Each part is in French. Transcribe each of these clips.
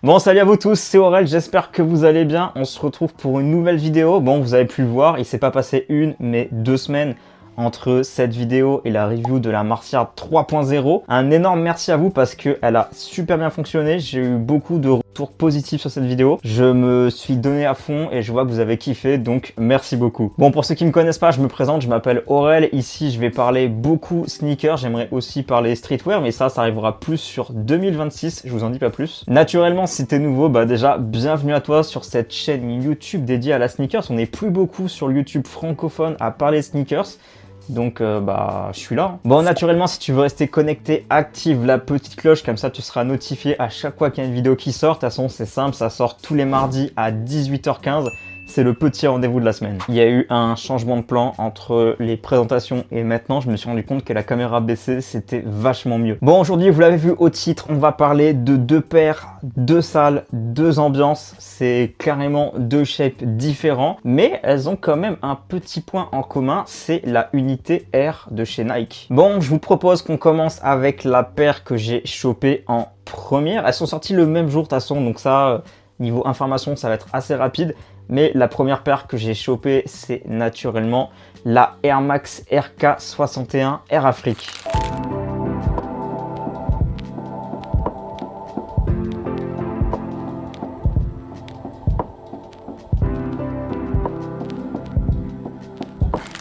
Bon, salut à vous tous, c'est Aurel, j'espère que vous allez bien. On se retrouve pour une nouvelle vidéo. Bon, vous avez pu le voir, il s'est pas passé une, mais 2 semaines entre cette vidéo et la review de la Martiard 3.0. Un énorme merci à vous parce qu'elle a super bien fonctionné. J'ai eu beaucoup de retours positifs sur cette vidéo. Je me suis donné à fond et je vois que vous avez kiffé, donc merci beaucoup. Bon, pour ceux qui ne me connaissent pas, je me présente, je m'appelle Aurel. Ici, je vais parler beaucoup sneakers. J'aimerais aussi parler streetwear, mais ça arrivera plus sur 2026. Je vous en dis pas plus. Naturellement, si t'es nouveau, déjà, bienvenue à toi sur cette chaîne YouTube dédiée à la sneakers. On n'est plus beaucoup sur le YouTube francophone à parler sneakers. Donc je suis là. Bon, naturellement, si tu veux rester connecté, active la petite cloche, comme ça tu seras notifié à chaque fois qu'il y a une vidéo qui sort. De toute façon, c'est simple, ça sort tous les mardis à 18h15. C'est le petit rendez-vous de la semaine. Il y a eu un changement de plan entre les présentations et maintenant, je me suis rendu compte que la caméra baissée, c'était vachement mieux. Bon, aujourd'hui, vous l'avez vu au titre, on va parler de 2 paires, 2 salles, 2 ambiances. C'est carrément 2 shapes différents, mais elles ont quand même un petit point en commun, c'est la unité R de chez Nike. Bon, je vous propose qu'on commence avec la paire que j'ai chopée en première. Elles sont sorties le même jour de toute façon, donc ça, niveau information, ça va être assez rapide. Mais la première paire que j'ai chopée, c'est naturellement la Air Max RK61 Air Afrique.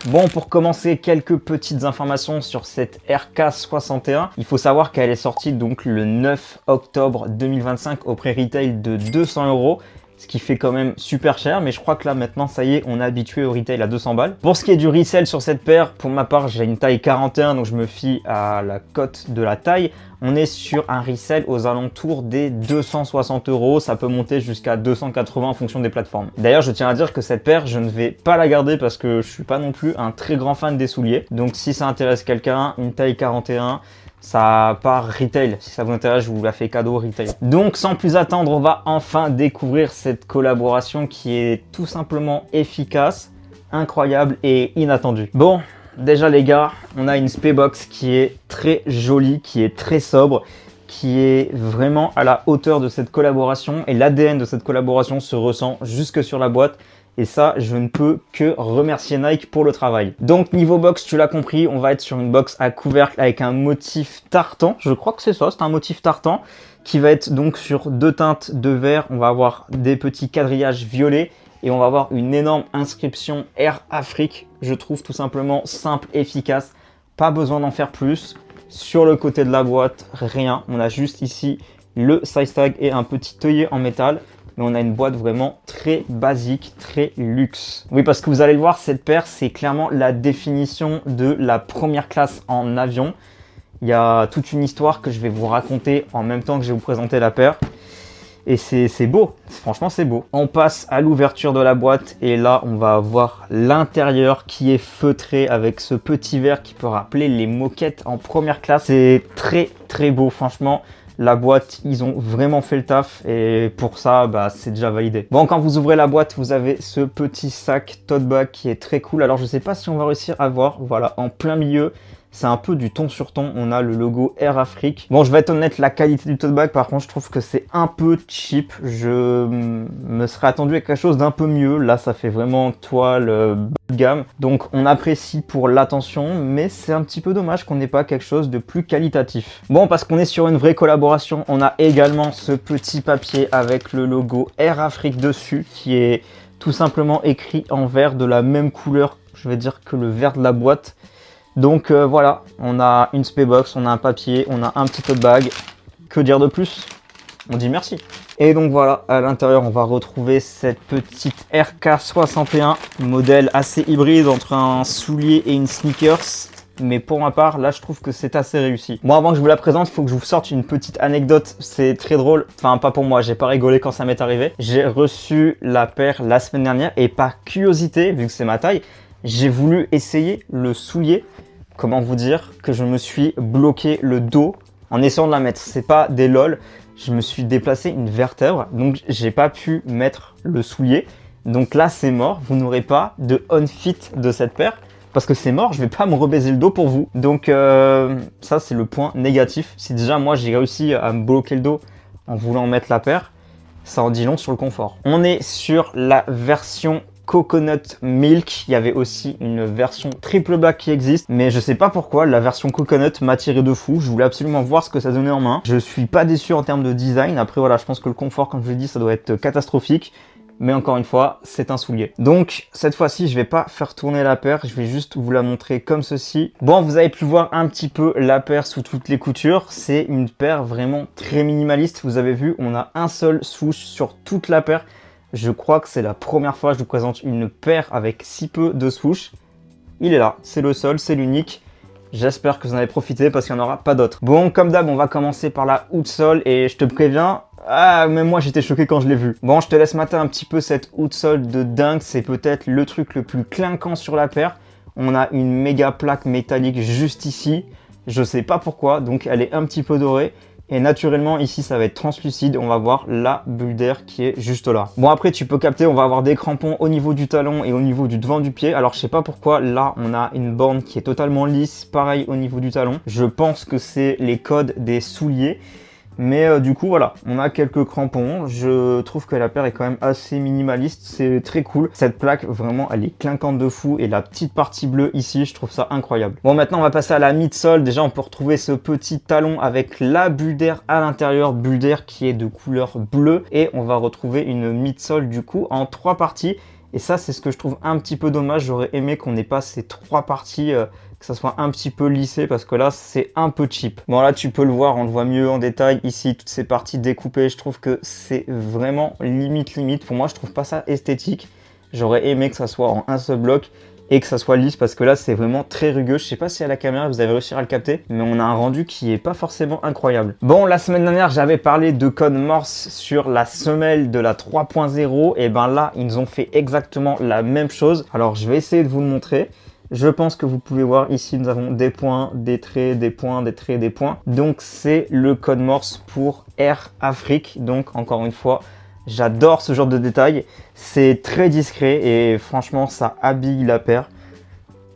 Bon, pour commencer, quelques petites informations sur cette RK61. Il faut savoir qu'elle est sortie donc le 9 octobre 2025 au prix retail de 200 €. Ce qui fait quand même super cher, mais je crois que là maintenant ça y est, on est habitué au retail à 200 balles. Pour ce qui est du resell sur cette paire, pour ma part j'ai une taille 41, donc je me fie à la cote de la taille. On est sur un resell aux alentours des 260 €, ça peut monter jusqu'à 280 en fonction des plateformes. D'ailleurs, je tiens à dire que cette paire, je ne vais pas la garder parce que je suis pas non plus un très grand fan des souliers. Donc si ça intéresse quelqu'un, une taille 41, ça part retail. Si ça vous intéresse, je vous la fais cadeau retail. Donc sans plus attendre, on va enfin découvrir cette collaboration qui est tout simplement efficace, incroyable et inattendue. Bon, déjà les gars, on a une Spaybox qui est très jolie, qui est très sobre, qui est vraiment à la hauteur de cette collaboration et l'ADN de cette collaboration se ressent jusque sur la boîte. Et ça, je ne peux que remercier Nike pour le travail. Donc niveau box, tu l'as compris, on va être sur une box à couvercle avec un motif tartan. Je crois que c'est ça, c'est un motif tartan qui va être donc sur 2 teintes de vert. On va avoir des petits quadrillages violets et on va avoir une énorme inscription Air Afrique. Je trouve tout simplement simple, efficace, pas besoin d'en faire plus. Sur le côté de la boîte, rien. On a juste ici le size tag et un petit œillet en métal. Mais on a une boîte vraiment très basique, très luxe. Oui, parce que vous allez le voir, cette paire, c'est clairement la définition de la première classe en avion. Il y a toute une histoire que je vais vous raconter en même temps que je vais vous présenter la paire. Et c'est beau, franchement c'est beau. On passe à l'ouverture de la boîte et là on va avoir l'intérieur qui est feutré avec ce petit verre qui peut rappeler les moquettes en première classe. C'est très très beau, franchement. La boîte, ils ont vraiment fait le taf et pour ça, c'est déjà validé. Bon, quand vous ouvrez la boîte, vous avez ce petit sac tote bag qui est très cool. Alors, je sais pas si on va réussir à voir. Voilà, en plein milieu, c'est un peu du ton sur ton. On a le logo Air Afrique. Bon, je vais être honnête, la qualité du tote bag, par contre, je trouve que c'est un peu cheap. Je me serais attendu à quelque chose d'un peu mieux. Là, ça fait vraiment toile bas de gamme. Donc, on apprécie pour l'attention, mais c'est un petit peu dommage qu'on n'ait pas quelque chose de plus qualitatif. Bon, parce qu'on est sur une vraie collaboration, on a également ce petit papier avec le logo Air Afrique dessus, qui est tout simplement écrit en vert de la même couleur, je vais dire, que le vert de la boîte. Donc voilà, on a une Spaybox, on a un papier, on a un petit tote bag. Que dire de plus? On dit merci. Et donc voilà, à l'intérieur, on va retrouver cette petite RK61, modèle assez hybride entre un soulier et une sneakers. Mais pour ma part, là, je trouve que c'est assez réussi. Bon, avant que je vous la présente, il faut que je vous sorte une petite anecdote. C'est très drôle. Enfin, pas pour moi, j'ai pas rigolé quand ça m'est arrivé. J'ai reçu la paire la semaine dernière et par curiosité, vu que c'est ma taille, j'ai voulu essayer le soulier. Comment vous dire que je me suis bloqué le dos en essayant de la mettre. C'est pas des lol. Je me suis déplacé une vertèbre, donc j'ai pas pu mettre le soulier. Donc là, c'est mort. Vous n'aurez pas de on-fit de cette paire parce que c'est mort. Je vais pas me rebaiser le dos pour vous. Donc ça, c'est le point négatif. Si déjà moi j'ai réussi à me bloquer le dos en voulant mettre la paire, ça en dit long sur le confort. On est sur la version Coconut Milk. Il y avait aussi une version triple black qui existe, mais je sais pas pourquoi la version Coconut m'a tiré de fou. Je voulais absolument voir ce que ça donnait en main. Je suis pas déçu en termes de design. Après voilà, je pense que le confort, comme je l'ai dit, ça doit être catastrophique. Mais encore une fois, c'est un soulier. Donc, cette fois-ci, je vais pas faire tourner la paire. Je vais juste vous la montrer comme ceci. Bon, vous avez pu voir un petit peu la paire sous toutes les coutures. C'est une paire vraiment très minimaliste. Vous avez vu, on a un seul swoosh sur toute la paire. Je crois que c'est la première fois que je vous présente une paire avec si peu de swoosh. Il est là, c'est le seul, c'est l'unique. J'espère que vous en avez profité parce qu'il n'y en aura pas d'autres. Bon, comme d'hab, on va commencer par la outsole et je te préviens, même moi j'étais choqué quand je l'ai vu. Bon, je te laisse mater un petit peu cette outsole de dingue. C'est peut-être le truc le plus clinquant sur la paire. On a une méga plaque métallique juste ici. Je sais pas pourquoi, donc elle est un petit peu dorée. Et naturellement, ici, ça va être translucide. On va voir la bulle d'air qui est juste là. Bon, après, tu peux capter, on va avoir des crampons au niveau du talon et au niveau du devant du pied. Alors, je sais pas pourquoi, là, on a une borne qui est totalement lisse. Pareil au niveau du talon. Je pense que c'est les codes des souliers. Mais du coup, voilà, on a quelques crampons. Je trouve que la paire est quand même assez minimaliste. C'est très cool. Cette plaque, vraiment, elle est clinquante de fou. Et la petite partie bleue ici, je trouve ça incroyable. Bon, maintenant, on va passer à la midsole. Déjà, on peut retrouver ce petit talon avec la bulle d'air à l'intérieur. Bulle d'air qui est de couleur bleue. Et on va retrouver une midsole, du coup, en 3 parties. Et ça, c'est ce que je trouve un petit peu dommage. J'aurais aimé qu'on n'ait pas ces 3 parties, que ça soit un petit peu lissé, parce que là, c'est un peu cheap. Bon, là, tu peux le voir, on le voit mieux en détail. Ici, toutes ces parties découpées, je trouve que c'est vraiment limite. Pour moi, je trouve pas ça esthétique. J'aurais aimé que ça soit en un seul bloc et que ça soit lisse, parce que là, c'est vraiment très rugueux. Je sais pas si à la caméra, vous avez réussi à le capter, mais on a un rendu qui est pas forcément incroyable. Bon, la semaine dernière, j'avais parlé de code Morse sur la semelle de la 3.0. Et ben là, ils ont fait exactement la même chose. Alors, je vais essayer de vous le montrer. Je pense que vous pouvez voir ici, nous avons des points, des traits, des points, des traits, des points. Donc, c'est le code Morse pour Air Afrique. Donc, encore une fois, j'adore ce genre de détails. C'est très discret et franchement, ça habille la paire.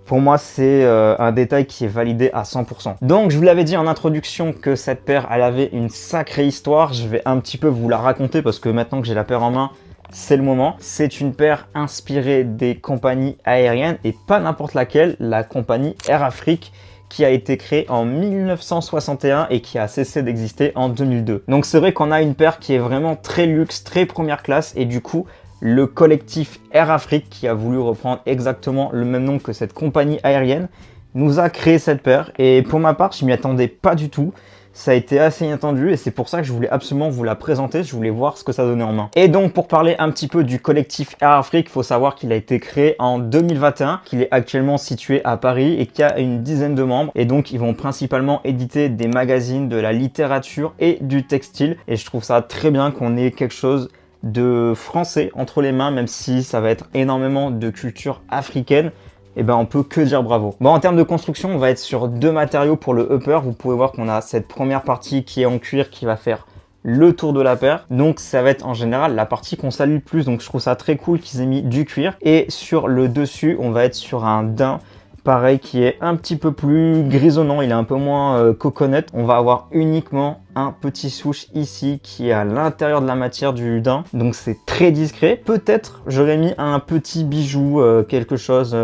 Pour moi, c'est un détail qui est validé à 100%. Donc, je vous l'avais dit en introduction que cette paire, elle avait une sacrée histoire. Je vais un petit peu vous la raconter parce que maintenant que j'ai la paire en main, c'est le moment. C'est une paire inspirée des compagnies aériennes et pas n'importe laquelle, la compagnie Air Afrique, qui a été créée en 1961 et qui a cessé d'exister en 2002. Donc c'est vrai qu'on a une paire qui est vraiment très luxe, très première classe, et du coup, le collectif Air Afrique, qui a voulu reprendre exactement le même nom que cette compagnie aérienne, nous a créé cette paire. Et pour ma part, je m'y attendais pas du tout. Ça a été assez inattendu et c'est pour ça que je voulais absolument vous la présenter. Je voulais voir ce que ça donnait en main. Et donc, pour parler un petit peu du collectif Air Afrique, il faut savoir qu'il a été créé en 2021, qu'il est actuellement situé à Paris et qu'il y a une dizaine de membres. Et donc, ils vont principalement éditer des magazines, de la littérature et du textile. Et je trouve ça très bien qu'on ait quelque chose de français entre les mains, même si ça va être énormément de culture africaine. Et ben on peut que dire bravo. Bon, en termes de construction, on va être sur 2 matériaux pour le upper. Vous pouvez voir qu'on a cette première partie qui est en cuir qui va faire le tour de la paire. Donc ça va être en général la partie qu'on salue le plus. Donc je trouve ça très cool qu'ils aient mis du cuir. Et sur le dessus, on va être sur un daim pareil qui est un petit peu plus grisonnant. Il est un peu moins coconut. On va avoir uniquement un petit swoosh ici qui est à l'intérieur de la matière du daim. Donc c'est très discret. Peut-être j'aurais mis un petit bijou, quelque chose...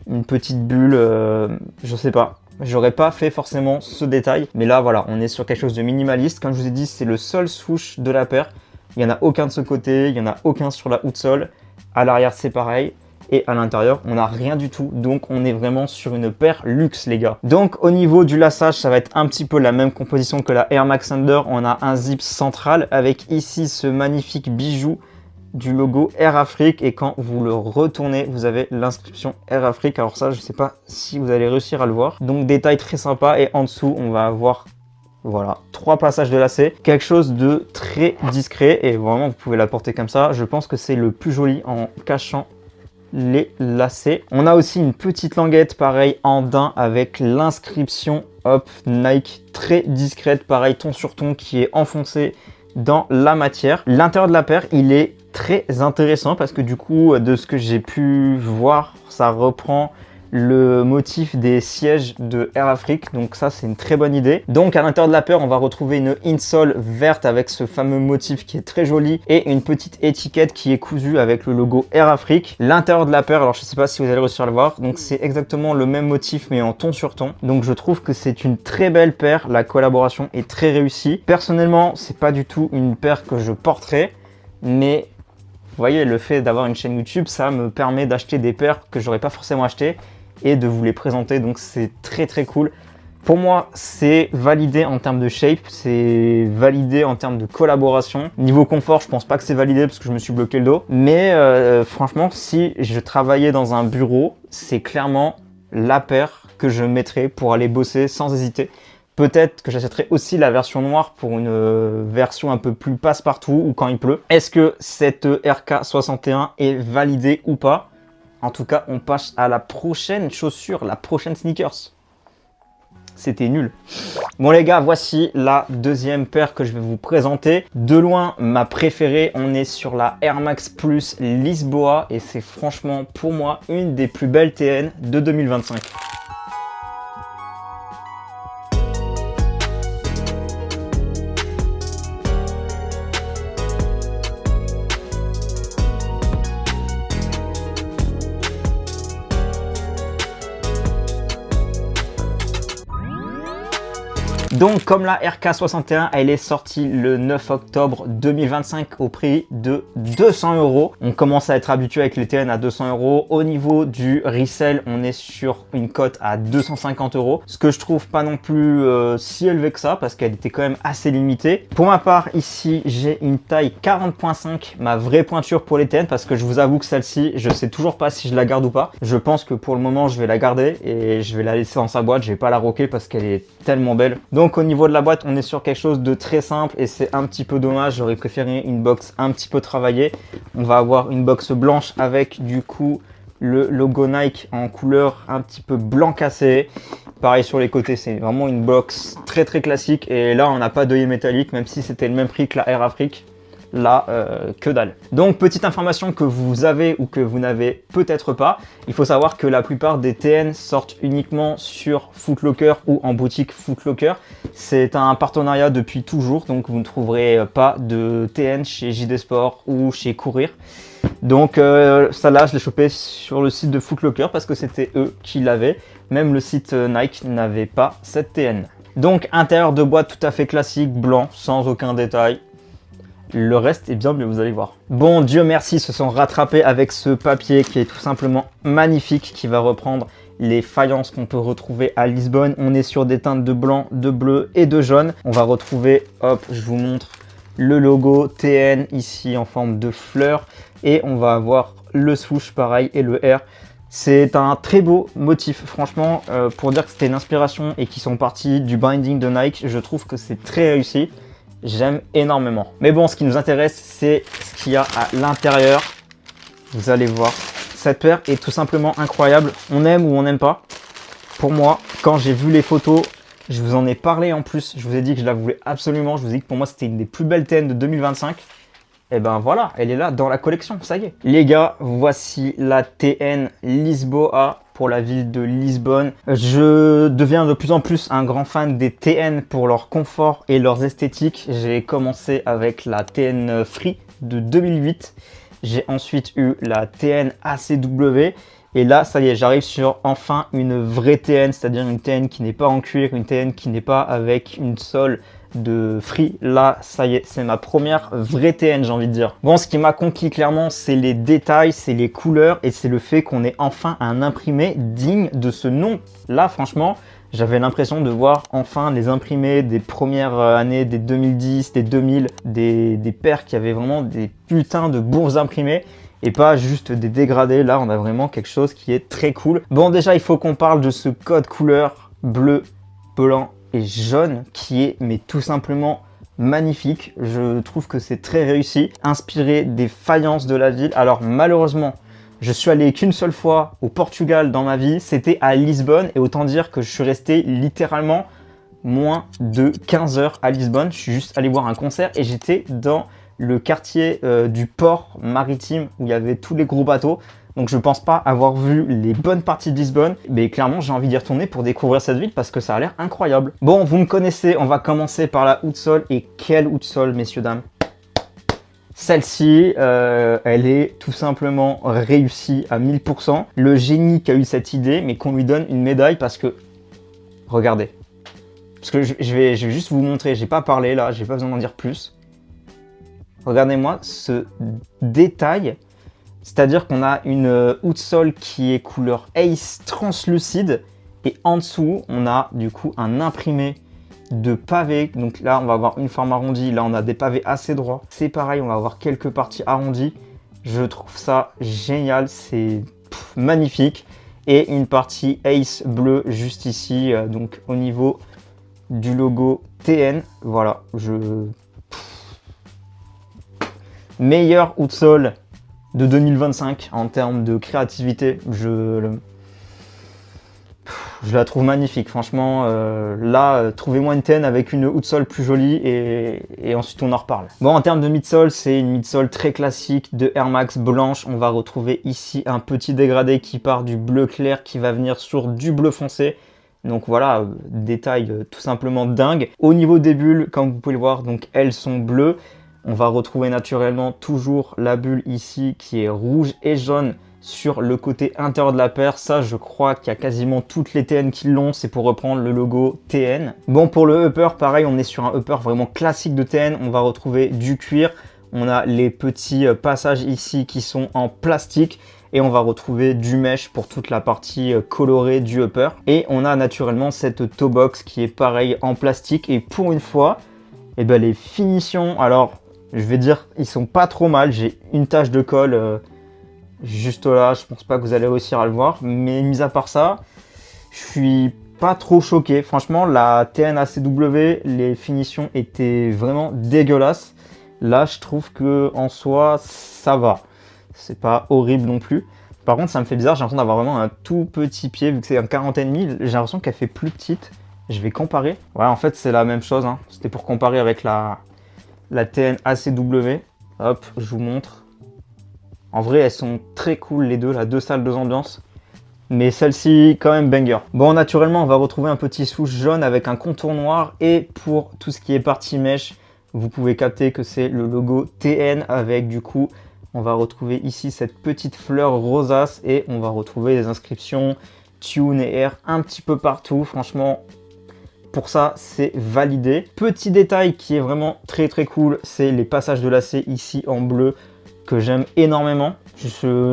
une petite bulle, je sais pas. J'aurais pas fait forcément ce détail. Mais là, voilà, on est sur quelque chose de minimaliste. Comme je vous ai dit, c'est le seul swoosh de la paire. Il n'y en a aucun de ce côté, il n'y en a aucun sur la outsole. À l'arrière, c'est pareil. Et à l'intérieur, on n'a rien du tout. Donc, on est vraiment sur une paire luxe, les gars. Donc, au niveau du laçage, ça va être un petit peu la même composition que la Air Max Thunder. On a un zip central avec ici ce magnifique bijou du logo Air Afrique, et quand vous le retournez, vous avez l'inscription Air Afrique. Alors ça, je sais pas si vous allez réussir à le voir. Donc détail très sympa, et en dessous, on va avoir voilà 3 passages de lacets, quelque chose de très discret, et vraiment vous pouvez la porter comme ça. Je pense que c'est le plus joli en cachant les lacets. On a aussi une petite languette pareil en daim avec l'inscription hop Nike, très discrète, pareil ton sur ton qui est enfoncé dans la matière. L'intérieur de la paire, il est très intéressant parce que du coup, de ce que j'ai pu voir, ça reprend le motif des sièges de Air Afrique, donc ça c'est une très bonne idée. Donc à l'intérieur de la paire, on va retrouver une insole verte avec ce fameux motif qui est très joli et une petite étiquette qui est cousue avec le logo Air Afrique. L'intérieur de la paire, alors je sais pas si vous allez réussir à le voir, donc c'est exactement le même motif mais en ton sur ton. Donc je trouve que c'est une très belle paire, la collaboration est très réussie. Personnellement, c'est pas du tout une paire que je porterai, mais vous voyez, le fait d'avoir une chaîne YouTube, ça me permet d'acheter des paires que j'aurais pas forcément achetées et de vous les présenter, donc c'est très très cool. Pour moi, c'est validé en termes de shape, c'est validé en termes de collaboration. Niveau confort, je pense pas que c'est validé parce que je me suis bloqué le dos. Mais franchement, si je travaillais dans un bureau, c'est clairement la paire que je mettrais pour aller bosser sans hésiter. Peut-être que j'achèterai aussi la version noire pour une version un peu plus passe-partout ou quand il pleut. Est-ce que cette RK61 est validée ou pas? En tout cas, on passe à la prochaine chaussure, la prochaine sneakers. C'était nul. Bon les gars, voici la deuxième paire que je vais vous présenter. De loin, ma préférée, on est sur la Air Max Plus Lisboa et c'est franchement pour moi une des plus belles TN de 2025. Donc comme la RK61, elle est sortie le 9 octobre 2025 au prix de 200 €. On commence à être habitué avec les TN à 200 €. Au niveau du resell, on est sur une cote à 250 €. Ce que je trouve pas non plus si élevé que ça parce qu'elle était quand même assez limitée. Pour ma part, ici, j'ai une taille 40.5, ma vraie pointure pour les TN parce que je vous avoue que celle-ci, je sais toujours pas si je la garde ou pas. Je pense que pour le moment, je vais la garder et je vais la laisser dans sa boîte. Je vais pas la rocker parce qu'elle est tellement belle. Donc au niveau de la boîte, on est sur quelque chose de très simple et c'est un petit peu dommage. J'aurais préféré une box un petit peu travaillée. On va avoir une box blanche avec du coup le logo Nike en couleur un petit peu blanc cassé. Pareil sur les côtés, c'est vraiment une box très très classique. Et là, on n'a pas d'œillet métallique, même si c'était le même prix que la Air Afrique. Là, que dalle. Donc, petite information que vous avez ou que vous n'avez peut-être pas. Il faut savoir que la plupart des TN sortent uniquement sur Foot Locker ou en boutique Foot Locker. C'est un partenariat depuis toujours, donc vous ne trouverez pas de TN chez JD Sport ou chez Courir. Donc, ça là, je l'ai chopé sur le site de Foot Locker parce que c'était eux qui l'avaient. Même le site Nike n'avait pas cette TN. Donc, intérieur de boîte tout à fait classique, blanc, sans aucun détail. Le reste est bien mieux, vous allez voir. Bon, Dieu merci, se sont rattrapés avec ce papier qui est tout simplement magnifique, qui va reprendre les faïences qu'on peut retrouver à Lisbonne. On est sur des teintes de blanc, de bleu et de jaune. On va retrouver, hop, je vous montre le logo TN ici en forme de fleur. Et on va avoir le swoosh pareil et le R. C'est un très beau motif, franchement, pour dire que c'était une inspiration et qu'ils sont partis du binding de Nike, je trouve que c'est très réussi. J'aime énormément. Mais bon, ce qui nous intéresse, c'est ce qu'il y a à l'intérieur. Vous allez voir. Cette paire est tout simplement incroyable. On aime ou on n'aime pas. Pour moi, quand j'ai vu les photos, je vous en ai parlé en plus. Je vous ai dit que je la voulais absolument. Je vous ai dit que pour moi, c'était une des plus belles TN de 2025. Et ben voilà, elle est là dans la collection, ça y est. Les gars, voici la TN Lisboa pour la ville de Lisbonne. Je deviens de plus en plus un grand fan des TN pour leur confort et leurs esthétiques. J'ai commencé avec la TN Free de 2008. J'ai ensuite eu la TN ACW. Et là, ça y est, j'arrive sur enfin une vraie TN, c'est-à-dire une TN qui n'est pas en cuir, une TN qui n'est pas avec une sole de Free. Là, ça y est, c'est ma première vraie TN, j'ai envie de dire. Bon, ce qui m'a conquis clairement, c'est les détails, c'est les couleurs et c'est le fait qu'on ait enfin un imprimé digne de ce nom. Là, franchement, j'avais l'impression de voir enfin les imprimés des premières années, des 2010, des 2000, des paires qui avaient vraiment des putains de beaux imprimés et pas juste des dégradés. Là, on a vraiment quelque chose qui est très cool. Bon, déjà, il faut qu'on parle de ce code couleur bleu, blanc et jaune qui est mais tout simplement magnifique. Je trouve que c'est très réussi, inspiré des faïences de la ville. Alors malheureusement, je suis allé qu'une seule fois au Portugal dans ma vie, c'était à Lisbonne et autant dire que je suis resté littéralement moins de 15 heures à Lisbonne. Je suis juste allé voir un concert et j'étais dans le quartier du port maritime où il y avait tous les gros bateaux. Donc je pense pas avoir vu les bonnes parties de Lisbonne, mais clairement j'ai envie d'y retourner pour découvrir cette ville parce que ça a l'air incroyable. Bon, vous me connaissez, on va commencer par la outsole. Et quelle outsole, messieurs, dames! Celle-ci, elle est tout simplement réussie à 1000%. Le génie qui a eu cette idée, mais qu'on lui donne une médaille parce que... Regardez. Parce que je vais juste vous montrer, j'ai pas parlé là, j'ai pas besoin d'en dire plus. Regardez-moi ce détail. C'est-à-dire qu'on a une outsole qui est couleur Ace translucide. Et en dessous, on a du coup un imprimé de pavés. Donc là, on va avoir une forme arrondie. Là, on a des pavés assez droits. C'est pareil, on va avoir quelques parties arrondies. Je trouve ça génial. C'est magnifique. Et une partie Ace bleu juste ici. Donc au niveau du logo TN. Voilà. Meilleure outsole de 2025 en termes de créativité, je la trouve magnifique. Franchement, là, trouvez-moi une TN avec une outsole plus jolie et ensuite on en reparle. Bon, en termes de midsole, c'est une midsole très classique de Air Max blanche. On va retrouver ici un petit dégradé qui part du bleu clair qui va venir sur du bleu foncé. Donc voilà, détail tout simplement dingue. Au niveau des bulles, comme vous pouvez le voir, donc elles sont bleues. On va retrouver naturellement toujours la bulle ici qui est rouge et jaune sur le côté intérieur de la paire. Ça, je crois qu'il y a quasiment toutes les TN qui l'ont. C'est pour reprendre le logo TN. Bon, pour le upper, pareil, on est sur un upper vraiment classique de TN. On va retrouver du cuir. On a les petits passages ici qui sont en plastique. Et on va retrouver du mesh pour toute la partie colorée du upper. Et on a naturellement cette toe box qui est pareil en plastique. Et pour une fois, eh ben, les finitions... Alors, je vais dire, ils sont pas trop mal. J'ai une tache de colle juste là. Je pense pas que vous allez réussir à le voir. Mais mis à part ça, je suis pas trop choqué. Franchement, la TN ACW, les finitions étaient vraiment dégueulasses. Là, je trouve que en soi, ça va. C'est pas horrible non plus. Par contre, ça me fait bizarre. J'ai l'impression d'avoir vraiment un tout petit pied. Vu que c'est un 40,5, j'ai l'impression qu'elle fait plus petite. Je vais comparer. Ouais, en fait, c'est la même chose. Hein. C'était pour comparer avec la TN ACW. Hop, je vous montre. En vrai, elles sont très cool les deux, là, 2 salles, 2 ambiances. Mais celle-ci, quand même banger. Bon, naturellement, on va retrouver un petit swoosh jaune avec un contour noir. Et pour tout ce qui est partie mesh, vous pouvez capter que c'est le logo TN avec du coup, on va retrouver ici cette petite fleur rosace. Et on va retrouver des inscriptions Tune et Air un petit peu partout. Franchement, pour ça, c'est validé. Petit détail qui est vraiment très très cool, c'est les passages de lacets ici en bleu que j'aime énormément.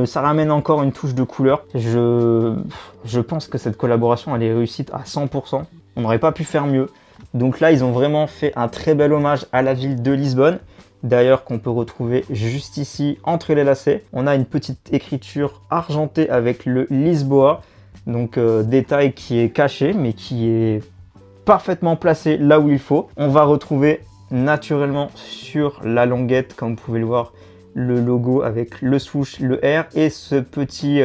Ça ramène encore une touche de couleur. Je pense que cette collaboration, elle est réussite à 100%. On n'aurait pas pu faire mieux. Donc là, ils ont vraiment fait un très bel hommage à la ville de Lisbonne. D'ailleurs, qu'on peut retrouver juste ici entre les lacets. On a une petite écriture argentée avec le Lisboa. Donc détail qui est caché, mais qui est parfaitement placé là où il faut. On va retrouver naturellement sur la languette, comme vous pouvez le voir, le logo avec le swoosh, le R et ce petit,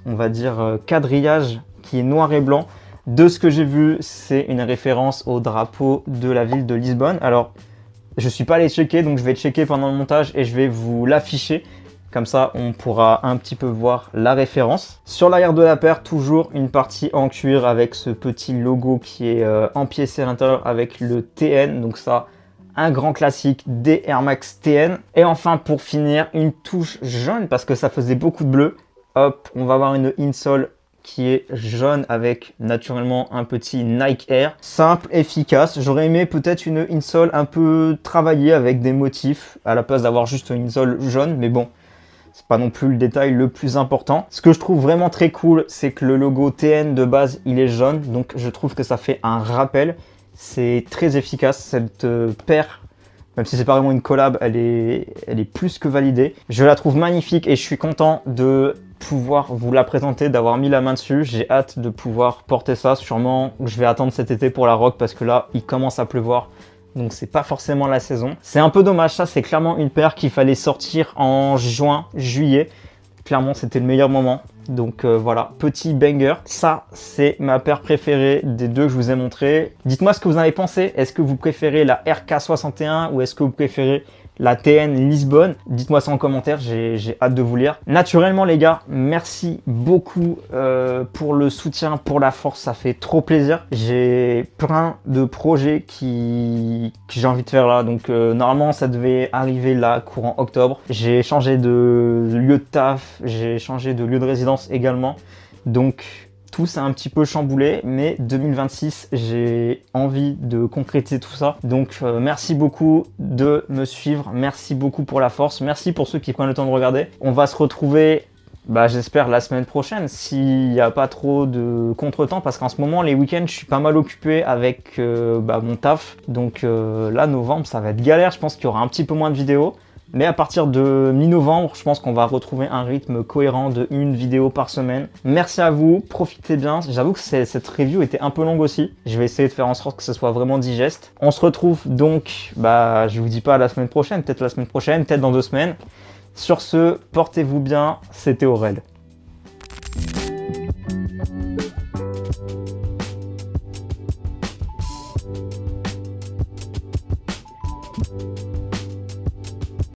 on va dire, quadrillage qui est noir et blanc. De ce que j'ai vu, c'est une référence au drapeau de la ville de Lisbonne. Alors, je ne suis pas allé checker, donc je vais checker pendant le montage et je vais vous l'afficher. Comme ça, on pourra un petit peu voir la référence. Sur l'arrière de la paire, toujours une partie en cuir avec ce petit logo qui est empiécé à l'intérieur avec le TN. Donc ça, un grand classique des Air Max TN. Et enfin, pour finir, une touche jaune parce que ça faisait beaucoup de bleu. Hop, on va avoir une insole qui est jaune avec naturellement un petit Nike Air. Simple, efficace. J'aurais aimé peut-être une insole un peu travaillée avec des motifs à la place d'avoir juste une insole jaune. Mais bon, c'est pas non plus le détail le plus important. Ce que je trouve vraiment très cool, c'est que le logo TN de base, il est jaune. Donc je trouve que ça fait un rappel. C'est très efficace. Cette paire, même si c'est pas vraiment une collab, elle est plus que validée. Je la trouve magnifique et je suis content de pouvoir vous la présenter, d'avoir mis la main dessus. J'ai hâte de pouvoir porter ça. Sûrement, je vais attendre cet été pour la rock parce que là, il commence à pleuvoir. Donc c'est pas forcément la saison. C'est un peu dommage, ça c'est clairement une paire qu'il fallait sortir en juin, juillet. Clairement c'était le meilleur moment. Donc voilà, petit banger. Ça c'est ma paire préférée des deux que je vous ai montré. Dites-moi ce que vous en avez pensé. Est-ce que vous préférez la RK61 ou est-ce que vous préférez la TN Lisbonne. Dites-moi ça en commentaire, j'ai hâte de vous lire. Naturellement les gars, merci beaucoup pour le soutien, pour la force, ça fait trop plaisir. J'ai plein de projets que j'ai envie de faire là, donc normalement ça devait arriver là, courant octobre. J'ai changé de lieu de taf, j'ai changé de lieu de résidence également, donc tout s'est un petit peu chamboulé, mais 2026, j'ai envie de concrétiser tout ça. Donc merci beaucoup de me suivre, merci beaucoup pour la force, merci pour ceux qui prennent le temps de regarder. On va se retrouver, j'espère, la semaine prochaine, s'il n'y a pas trop de contretemps, parce qu'en ce moment, les week-ends, je suis pas mal occupé avec mon taf. Donc là, novembre, ça va être galère, je pense qu'il y aura un petit peu moins de vidéos. Mais à partir de mi-novembre, je pense qu'on va retrouver un rythme cohérent de une vidéo par semaine. Merci à vous, profitez bien. J'avoue que cette review était un peu longue aussi. Je vais essayer de faire en sorte que ce soit vraiment digeste. On se retrouve donc, je vous dis pas la semaine prochaine, peut-être la semaine prochaine, peut-être dans 2 semaines. Sur ce, portez-vous bien, c'était Aurel.